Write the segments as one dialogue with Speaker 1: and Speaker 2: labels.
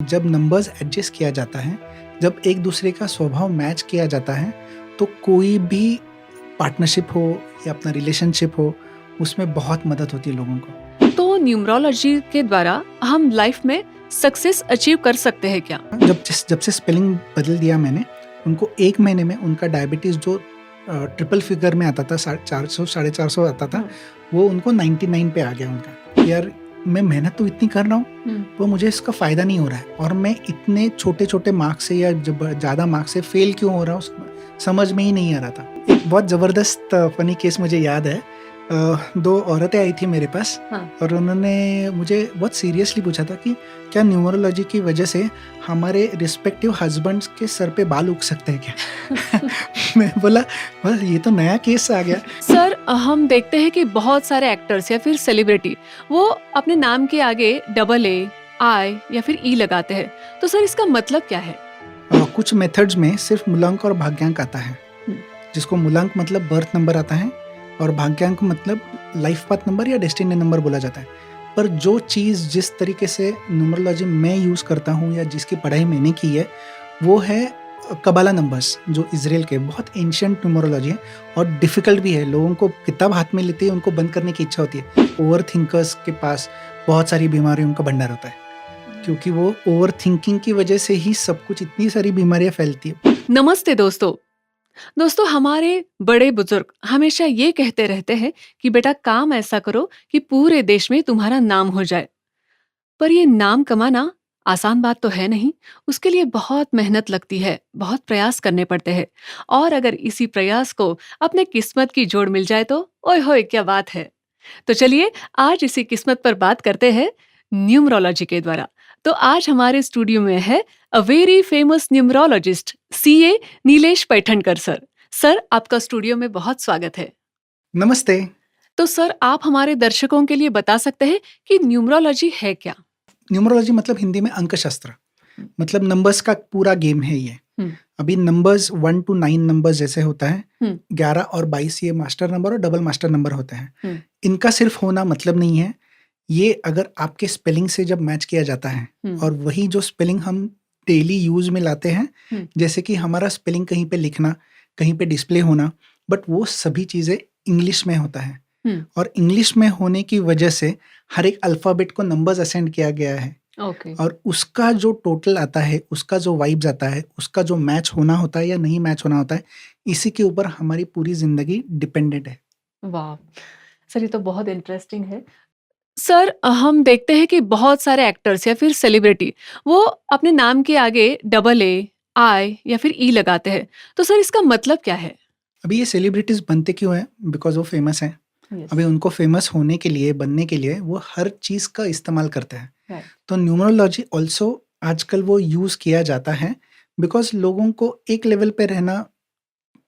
Speaker 1: जब numbers adjust किया जाता है, जब एक दूसरे का स्वभाव मैच किया जाता है, तो कोई भी पार्टनरशिप हो या अपना रिलेशनशिप हो, उसमें बहुत मदद होती है लोगों को।
Speaker 2: तो न्यूमरोलॉजी के द्वारा हम लाइफ में सक्सेस अचीव कर सकते हैं क्या?
Speaker 1: जब से स्पेलिंग बदल दिया मैंने, उनको 1 महीने में उनका डायबिटीज़ जो ट्रिपल फिगर में आता था, 450 साढ़े 400 आता था, वो उनको 99 पे आ गया उनका। यार, मैं मेहनत तो इतनी कर रहा हूँ, वो मुझे इसका फ़ायदा नहीं हो रहा है और मैं इतने छोटे-छोटे मार्क्स से या जब ज़्यादा मार्क्स से फ़ेल क्यों हो रहा हूँ, समझ में ही नहीं आ रहा था। एक बहुत ज़बरदस्त फ़नी केस मुझे याद है। 2 औरतें आई थी मेरे पास
Speaker 2: हाँ।
Speaker 1: और उन्होंने मुझे बहुत सीरियसली पूछा था कि क्या न्यूमरोलॉजी की वजह से हमारे रिस्पेक्टिव हस्बैंड्स के सर पे बाल उग सकते हैं क्या? मैं बोला, बस ये तो नया केस आ गया।
Speaker 2: सर, हम देखते हैं कि बहुत सारे एक्टर्स या फिर सेलिब्रिटी वो अपने नाम के आगे डबल ए, आई या फिर ई लगाते हैं। तो सर, इसका मतलब क्या है?
Speaker 1: कुछ मेथड्स में सिर्फ मूलांक और भाग्यांक आता है,
Speaker 2: हम्म,
Speaker 1: जिसको मूलांक मतलब बर्थ नंबर आता है और भाग्यांक मतलब लाइफ पाथ नंबर या डेस्टिनी नंबर बोला जाता है। पर जो चीज़ जिस तरीके से न्यूमरोलॉजी मैं यूज़ करता हूँ या जिसकी पढ़ाई मैंने की है, वो है कबाला नंबर्स, जो इजराइल के बहुत एंशिएंट न्यूमरोलॉजी है और डिफ़िकल्ट भी है। लोगों को किताब हाथ में लेते ही उनको बंद करने की इच्छा होती है। ओवर थिंकर्स के पास बहुत सारी बीमारियों का भंडार होता है, क्योंकि वो ओवर थिंकिंग की वजह से ही सब कुछ, इतनी सारी बीमारियाँ फैलती है।
Speaker 2: नमस्ते दोस्तों। हमारे बड़े बुजुर्ग हमेशा ये कहते रहते हैं कि बेटा, काम ऐसा करो कि पूरे देश में तुम्हारा नाम हो जाए। पर ये नाम कमाना आसान बात तो है नहीं। उसके लिए बहुत मेहनत लगती है, बहुत प्रयास करने पड़ते हैं। और अगर इसी प्रयास को अपने किस्मत की जोड़ मिल जाए तो ओए होए क्या बात है। तो चलिए आज इसी किस्मत पर बात करते हैं न्यूमरोलॉजी के द्वारा। तो आज हमारे स्टूडियो में है a very famous numerologist CA Nilesh Paithankar sir. Sir, आपका स्टूडियो में बहुत स्वागत है।
Speaker 1: नमस्ते।
Speaker 2: तो सर, आप हमारे दर्शकों के लिए बता सकते हैं कि न्यूमरोलॉजी है क्या?
Speaker 1: न्यूमरोलॉजी मतलब हिंदी में अंकशास्त्र, मतलब नंबर्स का पूरा गेम है ये।
Speaker 2: हम्म,
Speaker 1: अभी नंबर्स 1 to 9 नंबर्स जैसे होता है,
Speaker 2: हम्म,
Speaker 1: 11 और 22 ये मास्टर नंबर और डबल मास्टर नंबर होते हैं।
Speaker 2: हम्म,
Speaker 1: इनका सिर्फ होना मतलब नहीं है, ये अगर आपके स्पेलिंग से जब मैच किया जाता है
Speaker 2: हम्म,
Speaker 1: और वही जो स्पेलिंग हम डेली यूज़ में लाते हैं,
Speaker 2: हम्म,
Speaker 1: जैसे कि हमारा स्पेलिंग कहीं पे लिखना, कहीं पे डिस्प्ले होना, बट वो सभी चीज़ें इंग्लिश में होता है
Speaker 2: हम्म,
Speaker 1: और इंग्लिश में होने की वजह से हर एक अल्फ़ाबेट को नंबर्स असाइन किया गया है
Speaker 2: ओके,
Speaker 1: और उसका जो टोटल आता है, उसका जो वाइब्स आता है, उसका जो मैच होना होता है या नहीं मैच होना होता है, इसी के ऊपर हमारी पूरी ज़िंदगी डिपेंडेंट है।
Speaker 2: वाह। सर, ये तो बहुत इंटरेस्टिंग है। सर, हम देखते हैं कि बहुत सारे एक्टर्स या फिर सेलिब्रिटी वो अपने नाम के आगे डबल ए, आई या फिर ई लगाते हैं। तो सर, इसका मतलब क्या है?
Speaker 1: अभी ये सेलिब्रिटीज़ बनते क्यों हैं? बिकॉज़ वो फ़ेमस हैं।
Speaker 2: यस,
Speaker 1: अभी उनको फ़ेमस होने के लिए, बनने के लिए वो हर चीज़ का इस्तेमाल करते हैं।
Speaker 2: राइट,
Speaker 1: तो न्यूमरोलॉजी ऑल्सो आजकल वो यूज़ किया जाता है बिकॉज़ लोगों को एक लेवल पे रहना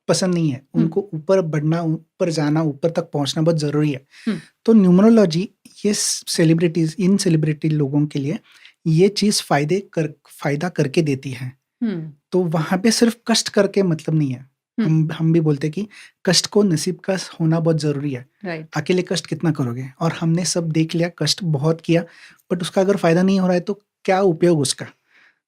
Speaker 1: पसंद नहीं है।
Speaker 2: हम्म,
Speaker 1: उनको ऊपर बढ़ना, ऊपर जाना, ऊपर तक पहुँचना बहुत ज़रूरी है।
Speaker 2: हम्म,
Speaker 1: तो न्यूमरोलॉजी ये सेलिब्रिटीज़, इन सेलिब्रिटी लोगों के लिए ये चीज़ फ़ायदा करके देती है।
Speaker 2: हम्म,
Speaker 1: तो वहाँ पे सिर्फ़ कष्ट करके मतलब नहीं है।
Speaker 2: हम्म,
Speaker 1: हम भी बोलते हैं कि कष्ट को नसीब का होना बहुत ज़रूरी है।
Speaker 2: राइट,
Speaker 1: अकेले कष्ट कितना करोगे? और हमने सब देख लिया, कष्ट बहुत किया, बट उसका अगर फ़ायदा नहीं हो रहा है तो क्या उपयोग उसका?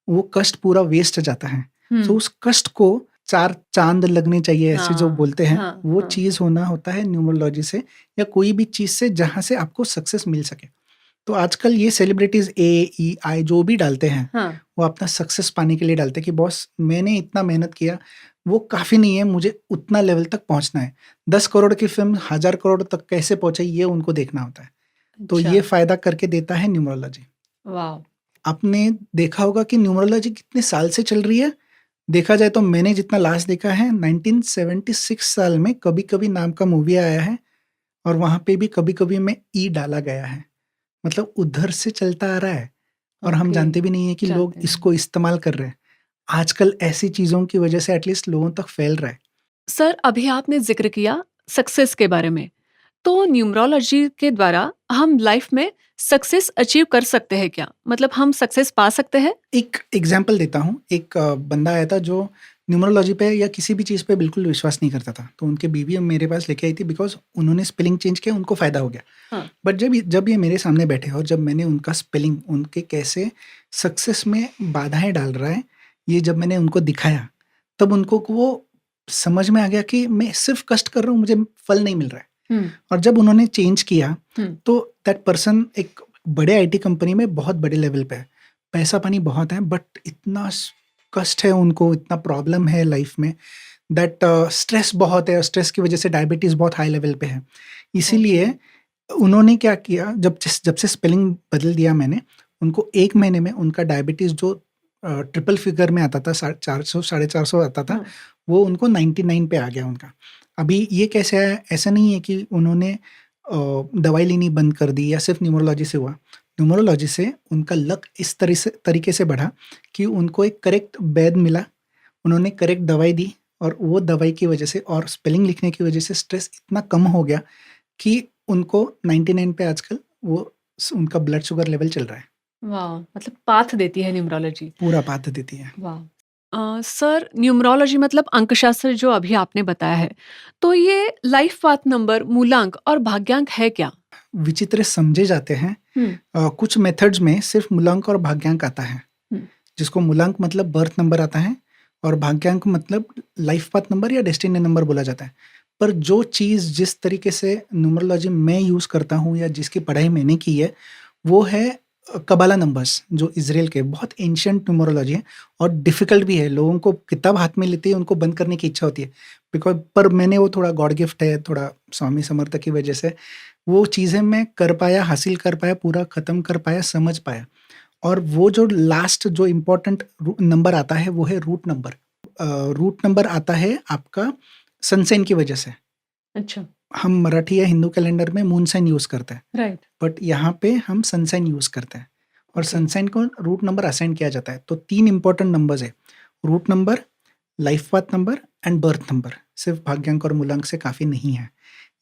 Speaker 1: वो कष्ट पूरा वेस्ट जाता है। सो
Speaker 2: हम्म,
Speaker 1: उस कष्ट को 4 चाँद लगने चाहिए, ऐसे जो
Speaker 2: हाँ,
Speaker 1: बोलते हैं,
Speaker 2: हाँ,
Speaker 1: वो
Speaker 2: हाँ,
Speaker 1: चीज़ होना होता है न्यूमरोलॉजी से या कोई भी चीज़ से जहाँ से आपको सक्सेस मिल सके। तो आजकल ये सेलिब्रिटीज़ ए, ई, आई जो भी डालते हैं,
Speaker 2: हाँ,
Speaker 1: वो अपना सक्सेस पाने के लिए डालते हैं कि बॉस मैंने इतना मेहनत किया, वो काफ़ी नहीं है, मुझे उतना लेवल तक पहुँचना है। 10 करोड़ की फ़िल्म 1000 करोड़ तक कैसे पहुँचे, ये उनको देखना होता है। तो
Speaker 2: अच्छा,
Speaker 1: ये फ़ायदा करके देता है न्यूमरोलॉजी।
Speaker 2: वाह,
Speaker 1: आपने देखा होगा कि न्यूमरोलॉजी कितने साल से चल रही है? देखा जाए तो मैंने जितना लास्ट देखा है 1976 साल में कभी-कभी नाम का मूवी आया है और वहाँ पे भी कभी-कभी में ई डाला गया है। मतलब उधर से चलता आ रहा है और हम
Speaker 2: ओके,
Speaker 1: जानते भी नहीं है कि लोग
Speaker 2: जानते हैं।
Speaker 1: इसको इस्तेमाल कर रहे हैं। आजकल ऐसी चीज़ों की वजह से एटलीस्ट लोगों तक फैल रहा है।
Speaker 2: सर, अभी आपने जिक्र किया सक्सेस के बारे में। तो न्यूमरोलॉजी के द्वारा हम लाइफ में सक्सेस अचीव कर सकते हैं क्या? मतलब हम सक्सेस पा सकते हैं?
Speaker 1: एक एग्ज़ाम्पल देता हूँ, एक बंदा आया था जो न्यूमरोलॉजी पे या किसी भी चीज़ पे बिल्कुल विश्वास नहीं करता था। तो उनकी बीवी मेरे पास लेके आई थी बिकॉज़ उन्होंने स्पेलिंग चेंज किया, उनको फ़ायदा हो गया।
Speaker 2: हाँ।
Speaker 1: बट जब ये मेरे सामने बैठे और जब मैंने उनका स्पेलिंग, उनके कैसे सक्सेस में बाधाएँ डाल रहा है, ये जब मैंने उनको दिखाया, तब उनको वो समझ में आ गया कि मैं सिर्फ़ कष्ट कर रहा हूँ, मुझे फल नहीं मिल रहा है।
Speaker 2: हुँ,
Speaker 1: और जब उन्होंने चेंज किया,
Speaker 2: हुँ।
Speaker 1: तो दैट पर्सन एक बड़े आईटी कंपनी में बहुत बड़े लेवल पे है। पैसा-पानी बहुत है बट इतना कष्ट है उनको, इतना प्रॉब्लम है लाइफ़ में दैट स्ट्रेस बहुत है और स्ट्रेस की वज़ह से डायबिटीज़ बहुत हाई लेवल पे है।
Speaker 2: ओके।
Speaker 1: इसीलिए उन्होंने क्या किया, जब से स्पेलिंग बदल दिया मैंने, उनको 1 महीने में उनका डायबिटीज़ जो ट्रिपल फिगर में आता था, 450 साढ़े 400 आता था,
Speaker 2: हाँ,
Speaker 1: वो उनको 99 पे आ गया उनका। अभी ये कैसे आया? ऐसा नहीं है कि उन्होंने दवाई लेनी बंद कर दी या सिर्फ़ न्यूमरोलॉजी से हुआ। न्यूमरोलॉजी से उनका लक इस तरीके से बढ़ा कि उनको एक करेक्ट वैद मिला, उन्होंने करेक्ट दवाई दी और वो दवाई की वज़ह से और स्पेलिंग लिखने की वज़ह से स्ट्रेस इतना कम हो गया कि उनको 99 पे आजकल वो उनका ब्लड शुगर लेवल चल रहा है।
Speaker 2: वाह! मतलब पाथ देती है न्यूमरोलॉजी।
Speaker 1: पूरा पाथ देती है।
Speaker 2: वाह! सर न्यूमरोलॉजी मतलब अंकशास्त्र जो अभी आपने बताया है, तो ये लाइफ पाथ नंबर, मूलांक और भाग्यांक है क्या?
Speaker 1: विचित्र समझे जाते हैं।
Speaker 2: हुँ,
Speaker 1: कुछ मेथड्स में सिर्फ़ मूलांक और भाग्यांक आता है।
Speaker 2: हुँ।
Speaker 1: जिसको मूलांक मतलब बर्थ नंबर आता है और भाग्यांक मतलब लाइफ पाथ नंबर या डेस्टिनी नंबर बोला जाता है। पर जो चीज़ जिस तरीके से न्यूमरोलॉजी मैं यूज़ करता हूँ या जिसकी पढ़ाई मैंने की है, वो है कबाला नंबर्स, जो इज़राइल के बहुत एंशिएंट न्यूमरोलॉजी है और डिफ़िकल्ट भी है। लोगों को किताब हाथ में लेते ही उनको बंद करने की इच्छा होती है। पर मैंने वो थोड़ा गॉड गिफ्ट है, थोड़ा स्वामी समर्थ की वजह से वो चीज़ें मैं कर पाया, हासिल कर पाया, पूरा ख़त्म कर पाया, समझ पाया। और वो जो लास्ट जो इम्पोर्टेंट नंबर आता है वो है रूट नंबर। रूट नंबर आता है आपका सनसाइन की वजह से।
Speaker 2: अच्छा,
Speaker 1: हम मराठी या हिंदू कैलेंडर में मून साइन यूज़ करते हैं,
Speaker 2: राइट,
Speaker 1: बट यहाँ पे हम सनसाइन यूज़ करते हैं और
Speaker 2: ओके।
Speaker 1: सनसाइन को रूट नंबर असाइन किया जाता है। तो 3 इम्पोर्टेंट नंबर्स है, root number, life path number and birth number. सिर्फ़ भाग्यांक और मूलांक से काफ़ी नहीं है।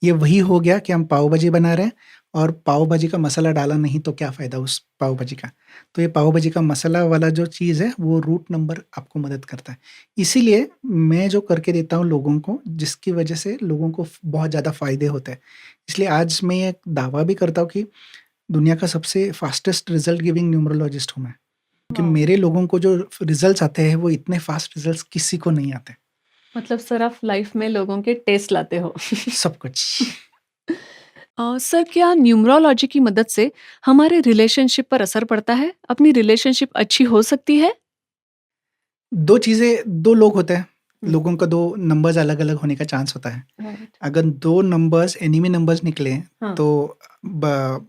Speaker 1: ये वही हो गया कि हम पाव भाजी बना रहे हैं और पाव भाजी का मसाला डाला नहीं तो क्या फ़ायदा उस पाव भाजी का। तो ये पाव भाजी का मसाला वाला जो चीज़ है वो रूट नंबर आपको मदद करता है। इसीलिए मैं जो करके देता हूँ लोगों को, जिसकी वजह से लोगों को बहुत ज़्यादा फ़ायदे होते हैं। इसलिए आज मैं ये दावा भी करता हूँ कि दुनिया का सबसे फ़ास्टेस्ट रिज़ल्ट गिविंग न्यूमरोलॉजिस्ट हूँ मैं। क्योंकि
Speaker 2: वाओ!
Speaker 1: मेरे लोगों को जो रिज़ल्ट्स आते हैं वो इतने फ़ास्ट रिज़ल्ट्स किसी को नहीं आते।
Speaker 2: मतलब सर आप लाइफ में लोगों के टेस्ट लाते हो।
Speaker 1: सब कुछ।
Speaker 2: सर क्या न्यूमरोलॉजी की मदद से हमारे रिलेशनशिप पर असर पड़ता है? अपनी रिलेशनशिप अच्छी हो सकती है?
Speaker 1: 2 चीज़ें 2 लोग होते हैं,
Speaker 2: हुँ,
Speaker 1: लोगों का 2 नंबर्स अलग-अलग होने का चांस होता है।
Speaker 2: राइट,
Speaker 1: अगर 2 नंबर्स एनिमी नंबर्स निकले
Speaker 2: हाँ,
Speaker 1: तो ब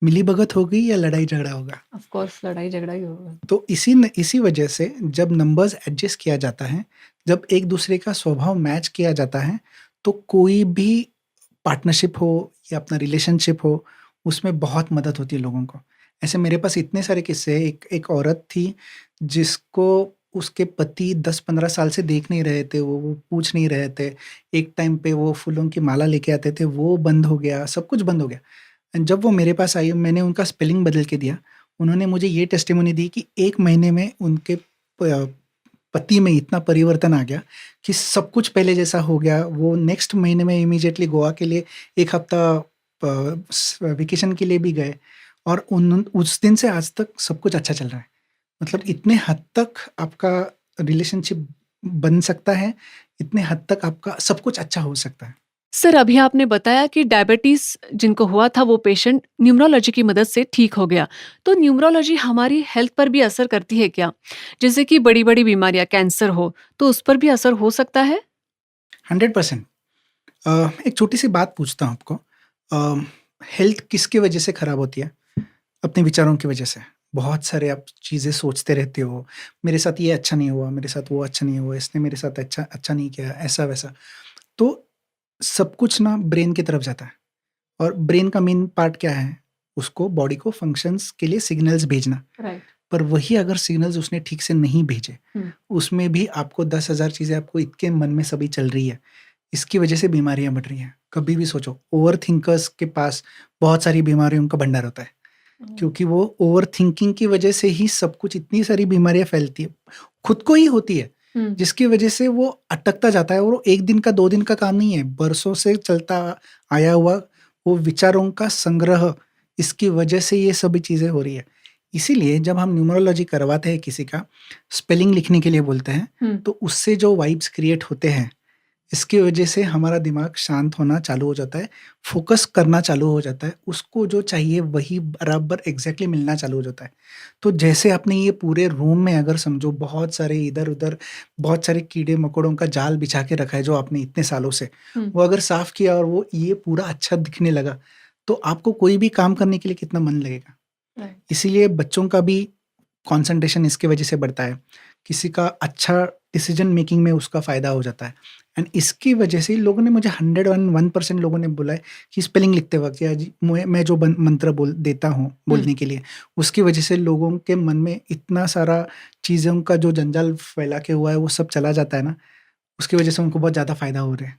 Speaker 1: मिली-भगत होगी या लड़ाई-झगड़ा होगा।
Speaker 2: ऑफ कोर्स लड़ाई-झगड़ा ही होगा।
Speaker 1: तो इसी वजह से जब नंबर्स एडजस्ट किया जाता है, जब एक-दूसरे का स्वभाव मैच किया जाता है, तो कोई भी पार्टनरशिप हो या अपना रिलेशनशिप हो, उसमें बहुत मदद होती है लोगों को। ऐसे मेरे पास इतने सारे किस्से हैं, एक औरत थी जिसको उसके पति 10-15 साल से देख नहीं रहे थे, वो पूछ नहीं रहे थे। एक टाइम पे वो फूलों की माला लेके आते थे, वो बंद हो गया, सब कुछ बंद हो गया। जब वो मेरे पास आई, मैंने उनका स्पेलिंग बदल के दिया। उन्होंने मुझे ये टेस्टिमोनी दी कि 1 महीने में उनके प पति में इतना परिवर्तन आ गया कि सब कुछ पहले जैसा हो गया। वो नेक्स्ट महीने में इमीडिएटली गोवा के लिए 1 हफ्ता वेकेशन के लिए भी गए और उन उस दिन से आज तक सब कुछ अच्छा चल रहा है। मतलब
Speaker 2: ग्रेट।
Speaker 1: इतने हद तक आपका रिलेशनशिप बन सकता है, इतने हद तक आपका सब कुछ अच्छा हो सकता है।
Speaker 2: सर अभी आपने बताया कि डायबिटीज़ जिनको हुआ था वो पेशेंट न्यूमरोलॉजी की मदद से ठीक हो गया। तो न्यूमरोलॉजी हमारी हेल्थ पर भी असर करती है क्या? जैसे कि बड़ी-बड़ी बीमारियाँ कैंसर हो, तो उस पर भी असर हो सकता है?
Speaker 1: 100%। एक छोटी-सी बात पूछता हूँ आपको। हेल्थ किसकी वजह से खराब होती है? अपने विचारों की वजह से। बहुत सारे आप चीज़ें सोचते रहते हो, मेरे साथ ये अच्छा नहीं हुआ, मेरे साथ वो अच्छा नहीं हुआ, इसने मेरे साथ अच्छा अच्छा नहीं किया, ऐसा-वैसा। तो सब कुछ ना ब्रेन की तरफ जाता है और ब्रेन का मेन पार्ट क्या है? उसको बॉडी को फंक्शंस के लिए सिग्नल्स भेजना।
Speaker 2: राइट।
Speaker 1: पर वही अगर सिग्नल्स उसने ठीक से नहीं भेजे,
Speaker 2: हुँ,
Speaker 1: उसमें भी आपको 10,000 चीज़ें आपको इतने मन में सभी चल रही है, इसकी वजह से बीमारियाँ बढ़ रही हैं। कभी भी सोचो, ओवरथिंकर्स के पास बहुत सारी बीमारियों का भंडार होता है,
Speaker 2: ओह!
Speaker 1: क्योंकि वो ओवरथिंकिंग की वजह से ही सब कुछ इतनी सारी बीमारियाँ फैलती है। खुद को ही होती है,
Speaker 2: हुँ।
Speaker 1: जिसकी वजह से वो अटकता जाता है और वो 1 दिन का 2 दिन का काम नहीं है, बरसों से चलता आया हुआ वो विचारों का संग्रह, इसकी वजह से ये सभी चीज़ें हो रही है। इसीलिए जब हम न्यूमरोलॉजी करवाते हैं किसी का, स्पेलिंग लिखने के लिए बोलते हैं,
Speaker 2: हुँ।
Speaker 1: तो उससे जो वाइब्स क्रिएट होते हैं, इसकी वजह से हमारा दिमाग शांत होना चालू हो जाता है, फ़ोकस करना चालू हो जाता है, उसको जो चाहिए वही बराबर एग्ज़ैक्टली मिलना चालू हो जाता है। तो जैसे आपने ये पूरे रूम में अगर समझो बहुत सारे इधर-उधर बहुत सारे कीड़े-मकोड़ों का जाल बिछा के रखा है जो आपने इतने सालों से,
Speaker 2: हुँ।
Speaker 1: वो अगर साफ़ किया और वो ये पूरा अच्छा दिखने लगा, तो आपको कोई भी काम करने के लिए कितना मन लगेगा।
Speaker 2: राइट।
Speaker 1: इसीलिए बच्चों का भी कंसंट्रेशन इसकी वजह से बढ़ता है। किसी का अच्छा डिसीजन मेकिंग में उसका फ़ायदा हो जाता है एंड इसकी वजह से लोगों ने मुझे 101% लोगों ने बोला है कि स्पेलिंग लिखते वक़्त या जी मैं जो मंत्र बोल देता हूँ
Speaker 2: हुँ।
Speaker 1: बोलने के लिए, उसकी वजह से लोगों के मन में इतना सारा चीज़ों का जो जंजाल फैला के हुआ है, वो सब चला जाता है ना, उसकी वजह से उनको बहुत ज़्यादा फ़ायदा हो रहा है।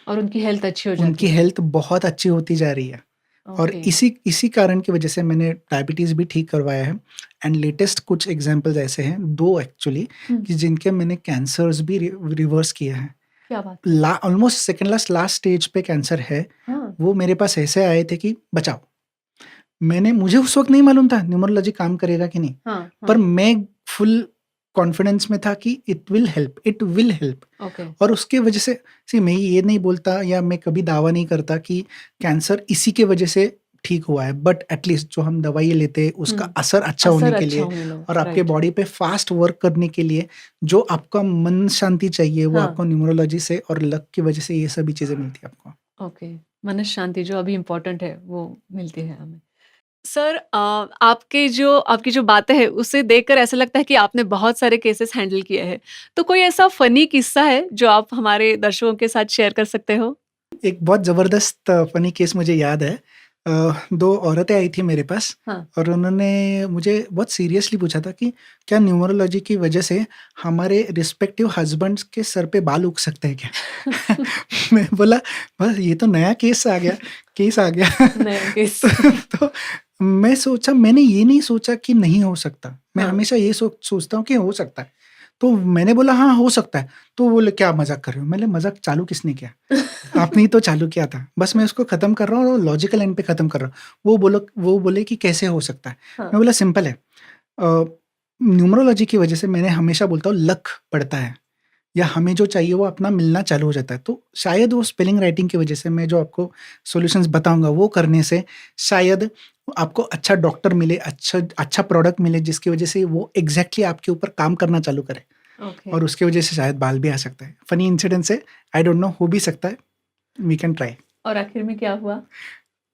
Speaker 2: और उनकी हेल्थ अच्छी हो
Speaker 1: उनकी
Speaker 2: जाती है।
Speaker 1: हेल्थ बहुत अच्छी होती जा रही है। और
Speaker 2: ओके।
Speaker 1: इसी कारण की वजह से मैंने डायबिटीज़ भी ठीक करवाया है एंड लेटेस्ट कुछ एग्ज़ाम्पल्स ऐसे हैं, 2 एक्चुअली,
Speaker 2: हुँ।
Speaker 1: कि जिनके मैंने कैंसर्स भी रिवर्स किए हैं।
Speaker 2: क्या बात है!
Speaker 1: ऑलमोस्ट सेकंड लास्ट स्टेज पे कैंसर है,
Speaker 2: हाँ।
Speaker 1: वो मेरे पास ऐसे आए थे कि बचाओ। मुझे उस वक़्त नहीं मालूम था न्यूमरोलॉजी काम करेगा कि नहीं,
Speaker 2: हाँ,
Speaker 1: पर
Speaker 2: हाँ।
Speaker 1: मैं फुल कॉन्फिडेंस में था कि इट विल हेल्प।
Speaker 2: ओके।
Speaker 1: और उसकी वजह से मैं ये नहीं बोलता या मैं कभी दावा नहीं करता कि कैंसर इसी के वजह से ठीक हुआ है, बट एटलीस्ट जो हम दवाइयाँ लेते हैं उसका
Speaker 2: हुँ।
Speaker 1: असर अच्छा होने
Speaker 2: असर
Speaker 1: के
Speaker 2: अच्छा
Speaker 1: लिए
Speaker 2: होने लगा।
Speaker 1: और आपके
Speaker 2: राइट।
Speaker 1: बॉडी पे फास्ट वर्क करने के लिए जो आपका मन शांति चाहिए वो
Speaker 2: हाँ।
Speaker 1: आपको न्यूमरोलॉजी से और लक की वजह से ये सभी चीज़ें मिलती है आपको।
Speaker 2: ओके। मन शांति जो अभी इम्पोर्टेंट है, वो मिलती है हमें। सर आपकी जो बातें हैं, उसे देखकर ऐसा लगता है कि आपने बहुत सारे केसेस हैंडल किए हैं। तो कोई ऐसा फ़नी किस्सा है, जो आप हमारे दर्शकों के साथ शेयर कर सकते हो?
Speaker 1: एक बहुत ज़बरदस्त फ़नी केस मुझे याद है। 2 औरतें आई थी मेरे पास
Speaker 2: हाँ।
Speaker 1: और उन्होंने मुझे बहुत सीरियसली पूछा था कि क्या न्यूमरोलॉजी की वजह से हमारे रिस्पेक्टिव हस्बैंड्स के सर पे बाल उग सकते हैं क्या? मैं बोला बस ये तो नया केस आ गया।
Speaker 2: नया केस।
Speaker 1: तो मैंने ये नहीं सोचा कि नहीं हो सकता। मैं
Speaker 2: हाँ।
Speaker 1: हमेशा ये सोचता हूँ कि हो सकता है। तो मैंने बोला हाँ, हो सकता है। तो बोले क्या मज़ाक कर रहे हो? मैंने मज़ाक चालू किसने किया? आपने ही तो चालू किया था। बस मैं उसको ख़त्म कर रहा हूँ और लॉजिकल एंड पे ख़त्म कर रहा हूँ। वो बोले कि कैसे हो सकता है?
Speaker 2: हाँ।
Speaker 1: मैं बोला सिंपल है। न्यूमरोलॉजी की वज़ह से मैंने हमेशा बोलता हूँ लक बढ़ता है या हमें जो चाहिए वो अपना मिलना चालू हो जाता है। तो शायद वो स्पेलिंग राइटिंग की वज़ह से मैं जो आपको सॉल्यूशंस बताऊँगा वो करने से शायद आपको अच्छा डॉक्टर मिले, अच्छा प्रोडक्ट मिले जिसकी वज़ह से वो एग्ज़ैक्टली आपके ऊपर काम करना चालू करे
Speaker 2: ओके।
Speaker 1: और उसकी वज़ह से शायद बाल भी आ सकता है। फ़नी इंसिडेंस है, आई डोंट नो हो भी सकता है। We can try.
Speaker 2: और आखिर में क्या हुआ?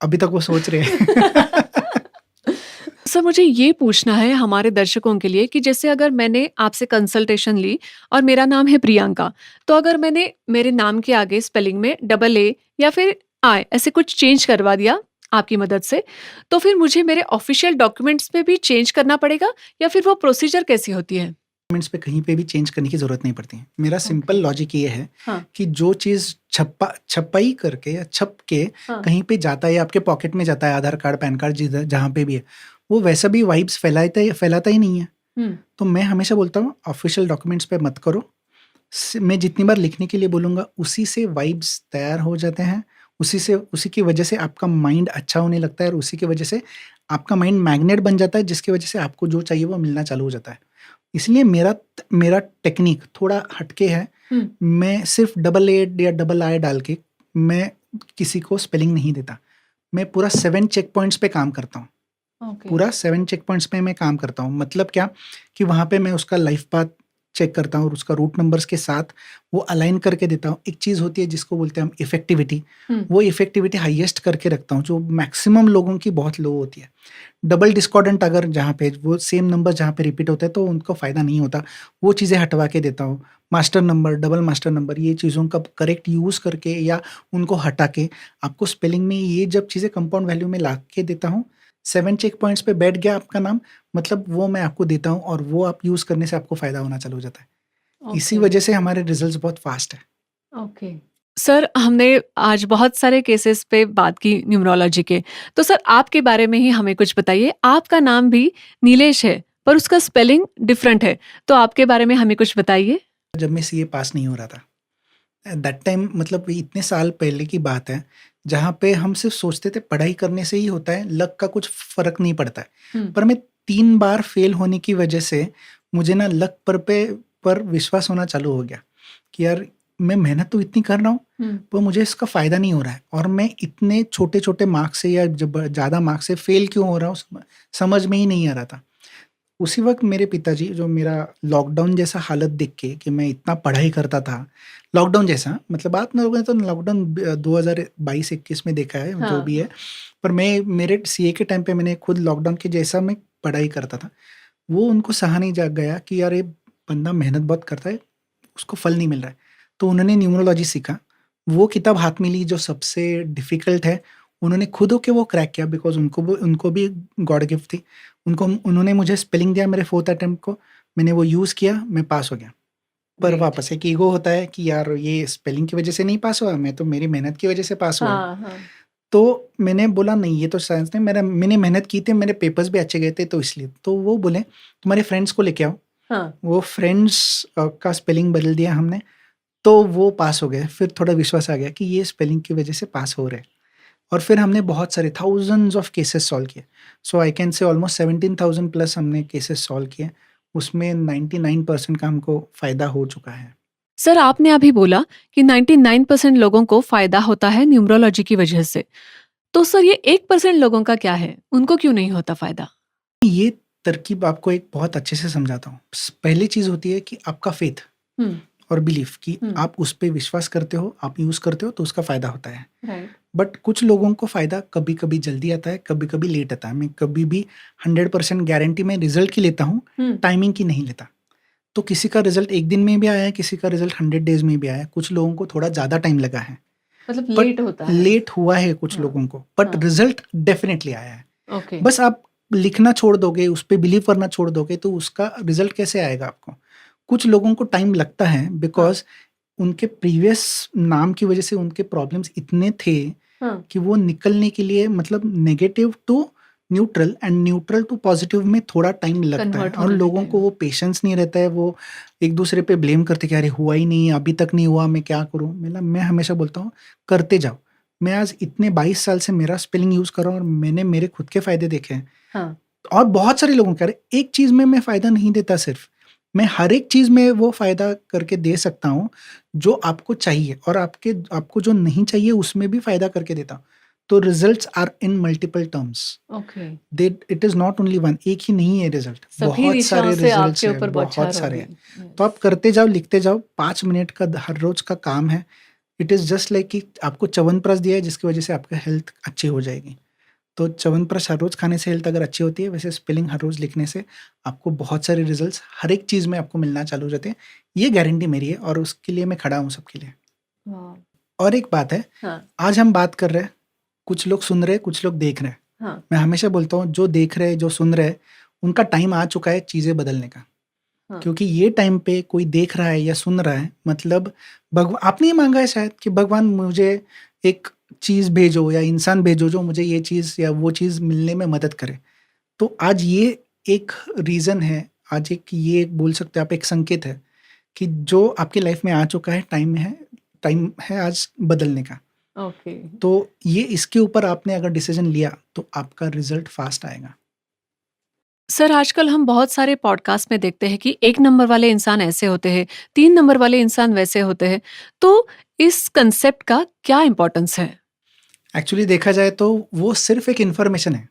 Speaker 1: अभी तक वो सोच रहे हैं।
Speaker 2: सर मुझे ये पूछना है हमारे दर्शकों के लिए कि जैसे अगर मैंने आपसे कंसल्टेशन ली और मेरा नाम है प्रियंका, तो अगर मैंने मेरे नाम के आगे स्पेलिंग में डबल ए या फिर आई ऐसे कुछ चेंज करवा दिया आपकी मदद से, तो फिर मुझे मेरे ऑफिशियल डॉक्यूमेंट्स में भी चेंज करना पड़ेगा या फिर वो प्रोसीजर कैसी होती है?
Speaker 1: डॉक्यूमेंट्स पे कहीं पे भी चेंज करने की ज़रूरत नहीं पड़ती है। मेरा सिंपल
Speaker 2: ओके।
Speaker 1: लॉजिक ये है
Speaker 2: हाँ।
Speaker 1: कि जो चीज़ छपाई करके या छप के
Speaker 2: हाँ।
Speaker 1: कहीं पे जाता है या आपके पॉकेट में जाता है आधार कार्ड, पैन कार्ड जहाँ पे भी है, वो वैसा भी वाइब्स फैलाता ही नहीं है।
Speaker 2: हुँ।
Speaker 1: तो मैं हमेशा बोलता हूँ ऑफ़िशियल डॉक्यूमेंट्स पे मत करो। मैं जितनी बार लिखने के लिए बोलूँगा उसी से वाइब्स तैयार हो जाते हैं। उसी की वजह से आपका माइंड अच्छा होने लगता है और उसी की वजह से आपका माइंड मैग्नेट बन जाता है जिसकी वजह से आपको जो चाहिए वो मिलना चालू हो जाता है। इसलिए मेरा टेक्नीक थोड़ा हटके है।
Speaker 2: हुँ।
Speaker 1: मैं सिर्फ़ डबल ए या डबल आई डाल के मैं किसी को स्पेलिंग नहीं देता। मैं पूरा 7 चेक पॉइंट्स पे काम करता हूँ।
Speaker 2: ओके।
Speaker 1: पूरा 7 चेक पॉइंट्स पे मैं काम करता हूँ। मतलब क्या कि वहाँ पे मैं उसका लाइफ़ पाथ चेक करता हूँ और उसका रूट नंबर्स के साथ वो अलाइन करके देता हूँ। एक चीज़ होती है जिसको बोलते हैं हम इफ़ेक्टिविटी,
Speaker 2: हुँ।
Speaker 1: वो इफ़ेक्टिविटी हाईएस्ट करके रखता हूँ जो मैक्सिमम लोगों की बहुत लो होती है। डबल डिस्कॉर्डेंट अगर जहाँ पे वो सेम नंबर जहाँ पे रिपीट होता है तो उनको फ़ायदा नहीं होता, वो चीज़ें हटवा के देता हूँ। Master number, double master number ये चीज़ों का करेक्ट यूज़ करके या उनको हटा के आपको स्पेलिंग में ये जब चीज़ें कंपाउंड वैल्यू में ला के देता हूँ, 7 चेक पॉइंट्स पे बैठ गया आपका नाम, मतलब वो मैं आपको देता हूँ और वो आप यूज़ करने से आपको फ़ायदा होना चालू हो जाता है। इसी
Speaker 2: ओके।
Speaker 1: वजह से हमारे रिज़ल्ट्स बहुत फ़ास्ट हैं।
Speaker 2: ओके। सर हमने आज बहुत सारे केसेस पे बात की न्यूमरोलॉजी के। तो सर आपके बारे में ही हमें कुछ बताइए। आपका नाम भी नीलेश है, पर उसका स्पेलिंग डिफरेंट है। तो आपके बारे में हमें कुछ बताइए?
Speaker 1: जब मैं सीए पास नहीं हो रहा था। एट दैट टाइम मतलब इतने साल पहले की बात है, जहाँ पे हम सिर्फ सोचते थे पढ़ाई करने से ही होता है, लक का कुछ फ़र्क नहीं पड़ता है।
Speaker 2: हुँ,
Speaker 1: पर मैं 3 बार फ़ेल होने की वजह से मुझे ना लक पर विश्वास होना चालू हो गया कि यार मैं मेहनत तो इतनी कर रहा हूँ,
Speaker 2: हुँ,
Speaker 1: पर मुझे इसका फ़ायदा नहीं हो रहा है और मैं इतने छोटे-छोटे मार्क्स से या जब ज़्यादा मार्क्स से फ़ेल क्यों हो रहा हूँ, समझ में ही नहीं आ रहा था। उसी वक़्त मेरे पिताजी जो मेरा लॉकडाउन जैसा हालत देख के कि मैं इतना पढ़ाई करता था, लॉकडाउन जैसा मतलब आप लोगों ने तो लॉकडाउन 2022-21 में देखा है, जो
Speaker 2: हाँ,
Speaker 1: भी है।
Speaker 2: हाँ,
Speaker 1: पर मैं मेरे सीए के टाइम पे मैंने खुद लॉकडाउन के जैसा मैं पढ़ाई करता था। वो उनको सहा नहीं जा गया कि यार ये बंदा मेहनत बहुत करता है, उसको फल नहीं मिल रहा है। तो उन्होंने न्यूमरोलॉजी सीखा। वो किताब हाथ में ली जो सबसे डिफ़िकल्ट है, उन्होंने खुद होके वो क्रैक किया बिकॉज़ उनको भी गॉड गिफ्ट थी। उन्होंने मुझे स्पेलिंग दिया मेरे 4th अटेम्प्ट को, मैंने वो यूज़ किया, मैं पास हो गया। पर
Speaker 2: ग्रेट।
Speaker 1: वापस एक ईगो होता है कि यार ये स्पेलिंग की वज़ह से नहीं पास हुआ, मैं तो मेरी मेहनत की वज़ह से पास हुआ है।
Speaker 2: हाँ, हाँ,
Speaker 1: तो मैंने बोला नहीं ये तो साइंस नहीं मैंने मेहनत की थी, मेरे पेपर्स भी अच्छे गए थे तो इसलिए। तो वो बोले तुम्हारे फ्रेंड्स को लेके आओ।
Speaker 2: हाँ।
Speaker 1: वो फ्रेंड्स का स्पेलिंग बदल दिया हमने, तो वो पास हो गए। फिर थोड़ा विश्वास आ गया कि ये स्पेलिंग की वज़ह से पास हो रहे हैं। और फिर हमने बहुत सारे थाउज़ेंड्स ऑफ केसेस सॉल्व किए। So I can say almost 17,000 plus हमने केसेस सॉल्व किए। उसमें 99% का हमको फ़ायदा हो चुका है।
Speaker 2: सर, आपने अभी बोला कि 99% लोगों को फ़ायदा होता है न्यूमरोलॉजी की वजह से। तो सर ये 1% लोगों का क्या है? उनको क्यों नहीं होता फ़ायदा?
Speaker 1: ये तरकीब आपको एक बहुत अच्छे से समझाता हूँ। पहली चीज़ होती है कि आपका फ़ेथ
Speaker 2: हुँ,
Speaker 1: और बिलीफ कि
Speaker 2: हुँ,
Speaker 1: आप उस पे विश्वास करते हो, आप यूज़ करते हो तो उसका फ़ायदा होता है।
Speaker 2: राइट।
Speaker 1: बट कुछ लोगों को फ़ायदा कभी-कभी जल्दी आता है, कभी-कभी लेट आता है। मैं कभी भी 100% गारंटी मैं रिज़ल्ट की लेता हूँ,
Speaker 2: हुँ,
Speaker 1: टाइमिंग की नहीं लेता। तो किसी का रिज़ल्ट 1 दिन में भी आया है, किसी का रिज़ल्ट 100 डेज़ में भी आया है, कुछ लोगों को थोड़ा ज़्यादा टाइम लगा है।
Speaker 2: मतलब
Speaker 1: बट
Speaker 2: लेट होता है।
Speaker 1: लेट हुआ है कुछ
Speaker 2: हाँ,
Speaker 1: लोगों को, बट
Speaker 2: हाँ,
Speaker 1: रिज़ल्ट डेफ़िनिटली आया है।
Speaker 2: ओके।
Speaker 1: बस आप लिखना छोड़ दोगे, उस पे बिलीव करना छोड़ दोगे तो उसका रिज़ल्ट कैसे आएगा आपको? कुछ लोगों को टाइम लगता है
Speaker 2: हाँ,
Speaker 1: बिकॉज़ उनके प्रीवियस नाम की वज़ह से उनके प्रॉब्लम्स इतने थे
Speaker 2: हाँ,
Speaker 1: कि वो निकलने के लिए मतलब negative to neutral and neutral to positive में थोड़ा टाइम लगता है
Speaker 2: कन्वर्ट
Speaker 1: और
Speaker 2: होने में
Speaker 1: लोगों को
Speaker 2: टाइम।
Speaker 1: वो पेशेंस नहीं रहता है, वो एक-दूसरे पे ब्लेम करते कि अरे हुआ ही नहीं, अभी तक नहीं हुआ, मैं क्या करूँ? मैं हमेशा बोलता हूँ, करते जाओ। मैं आज इतने 22 साल से मेरा स्पेलिंग यूज़ कर रहा हूँ और मैंने मेरे खुद के फ़ायदे देखे हैं।
Speaker 2: हाँ,
Speaker 1: और बहुत सारे लोगों को अरे एक चीज़ में मैं फ़ायदा नहीं देता सिर्फ़, मैं हर एक चीज़ में वो फ़ायदा करके दे सकता हूँ, जो आपको चाहिए और आपको जो नहीं चाहिए उसमें भी फ़ायदा करके देता हूँ। तो results are in multiple terms,
Speaker 2: okay.
Speaker 1: They it is not only one एक ही नहीं है रिज़ल्ट,
Speaker 2: सभी
Speaker 1: बहुत
Speaker 2: दिशाओं
Speaker 1: सारे
Speaker 2: से
Speaker 1: रिज़ल्ट्स
Speaker 2: आपके
Speaker 1: हैं,
Speaker 2: ऊपर
Speaker 1: बहुत
Speaker 2: बौछार
Speaker 1: सारे
Speaker 2: होगी।
Speaker 1: हैं। तो
Speaker 2: यस।
Speaker 1: आप करते जाओ, लिखते जाओ, 5 मिनट का हर रोज़ का काम है। इट इज़ जस्ट लाइक कि आपको च्यवनप्राश दिया है जिसकी वज़ह से आपका हेल्थ अच्छी हो जाएगी। तो च्यवनप्राश हर रोज़ खाने से हेल्थ अगर अच्छी होती है, वैसे स्पेलिंग हर रोज़ लिखने से आपको बहुत सारे रिज़ल्ट्स हर एक चीज़ में आपको मिलना चालू हो जाते हैं। ये गारंटी मेरी है और उसके लिए मैं खड़ा हूँ सबके लिए।
Speaker 2: वाह!
Speaker 1: और एक बात है,
Speaker 2: हाँ,
Speaker 1: आज हम बात कर रहे हैं, कुछ लोग सुन रहे हैं, कुछ लोग देख रहे हैं।
Speaker 2: हाँ,
Speaker 1: मैं हमेशा बोलता हूँ जो देख रहे हैं, जो सुन रहे हैं, उनका टाइम आ चुका है चीज़ें बदलने का।
Speaker 2: हाँ,
Speaker 1: क्योंकि ये टाइम पे कोई देख रहा है या सुन रहा है मतलब आपने ये माँगा है शायद कि भगवान मुझे एक चीज़ भेजो या इंसान भेजो जो मुझे ये चीज़ या वो चीज़ मिलने में मदद करे। तो आज ये एक रीज़न है, आज एक ये एक बोल सकते हैं आप एक संकेत है कि जो आपकी लाइफ़ में आ चुका है, टाइम है आज बदलने का।
Speaker 2: ओके।
Speaker 1: तो ये इसके ऊपर आपने अगर डिसीज़न लिया तो आपका रिज़ल्ट फ़ास्ट आएगा।
Speaker 2: सर, आजकल हम बहुत सारे पॉडकास्ट में देखते हैं कि 1 नंबर वाले इंसान ऐसे होते हैं, 3 नंबर वाले इंसान वैसे होते हैं। तो इस कांसेप्ट का क्या इम्पोर्टेंस है?
Speaker 1: एक्चुअली देखा जाए तो वो सिर्फ़ एक इन्फॉर्मेशन है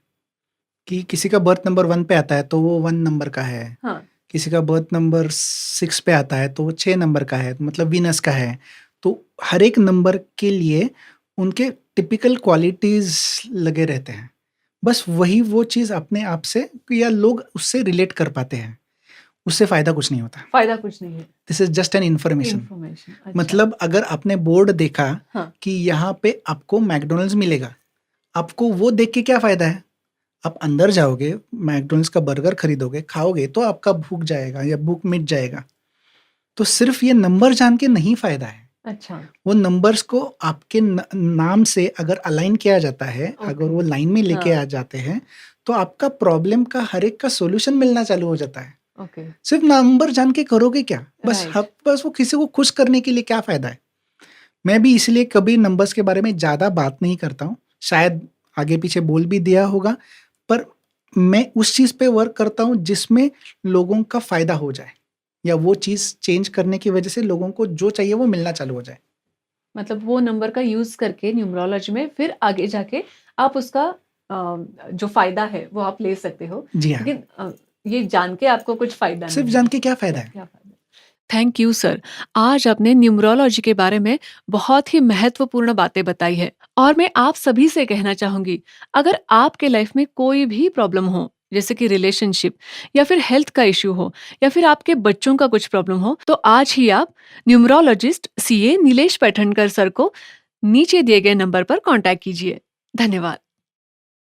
Speaker 1: कि किसी का बर्थ नंबर 1 पे आता है तो वो 1 नंबर का है।
Speaker 2: हाँ,
Speaker 1: किसी का बर्थ नंबर 6 पे आता है तो वो 6 नंबर का है, मतलब वीनस का है। तो हर एक नंबर के लिए उनके टिपिकल क्वालिटीज़ लगे रहते हैं। बस वही वो चीज़ अपने आप से या लोग उससे रिलेट कर पाते हैं। उससे फ़ायदा कुछ नहीं होता।
Speaker 2: फ़ायदा कुछ नहीं है।
Speaker 1: This is just an information.
Speaker 2: Information अच्छा।
Speaker 1: मतलब अगर आपने बोर्ड देखा
Speaker 2: हाँ,
Speaker 1: कि यहाँ पे आपको मैकडॉनल्ड्स मिलेगा, आपको वो देख के क्या फ़ायदा है? आप अंदर जाओगे, मैकडॉनल्ड्स का बर्गर खरीदोगे, खाओगे तो आपका भूख जाएगा या भूख मिट जाएगा। तो सिर्फ़ ये नंबर जान के नहीं फ़ायदा है।
Speaker 2: अच्छा,
Speaker 1: वो नंबर्स को आपके नाम से अगर अलाइन किया जाता है, अगर
Speaker 2: ओके।
Speaker 1: वो लाइन में लेके
Speaker 2: हाँ,
Speaker 1: आ जाते हैं, तो आपका प्रॉब्लम का हर एक का सॉल्यूशन मिलना चालू हो जाता है।
Speaker 2: ओके।
Speaker 1: सिर्फ नंबर जान के करोगे क्या?
Speaker 2: राइट।
Speaker 1: बस वो किसी को खुश करने के लिए क्या फ़ायदा है? मैं भी इसलिए कभी नंबर्स के बारे में ज़्यादा बात नहीं करता हूँ। शायद आगे-पीछे बोल भी दिया होगा, पर मैं उस चीज़ पे वर्क करता हूँ जिसमें लोगों का फ़ायदा हो जाए या वो चीज़ चेंज करने की वजह से लोगों को जो चाहिए वो मिलना चालू हो जाए।
Speaker 2: मतलब वो नंबर का यूज़ करके न्यूमरोलॉजी में फिर आगे जाके आप उसका जो फ़ायदा है वो आप ले सकते हो।
Speaker 1: जी हाँ,
Speaker 2: लेकिन ये जान के आपको कुछ फ़ायदा
Speaker 1: सिर्फ
Speaker 2: नहीं
Speaker 1: जान
Speaker 2: है।
Speaker 1: के क्या फ़ायदा है?
Speaker 2: क्या फ़ायदा? Thank you sir. आज आपने न्यूमरोलॉजी के बारे में बहुत ही महत्वपूर्ण बातें बताई है और मैं आप सभी से कहना चाहूँगी, अगर आपके लाइफ में कोई भी प्रॉब्लम हो, जैसे कि रिलेशनशिप या फिर हेल्थ का इश्यू हो या फिर आपके बच्चों का कुछ प्रॉब्लम हो, तो आज ही आप numerologist CA Nilesh Paithankar sir को नीचे दिए गए नंबर पर कॉन्टैक्ट कीजिए। धन्यवाद।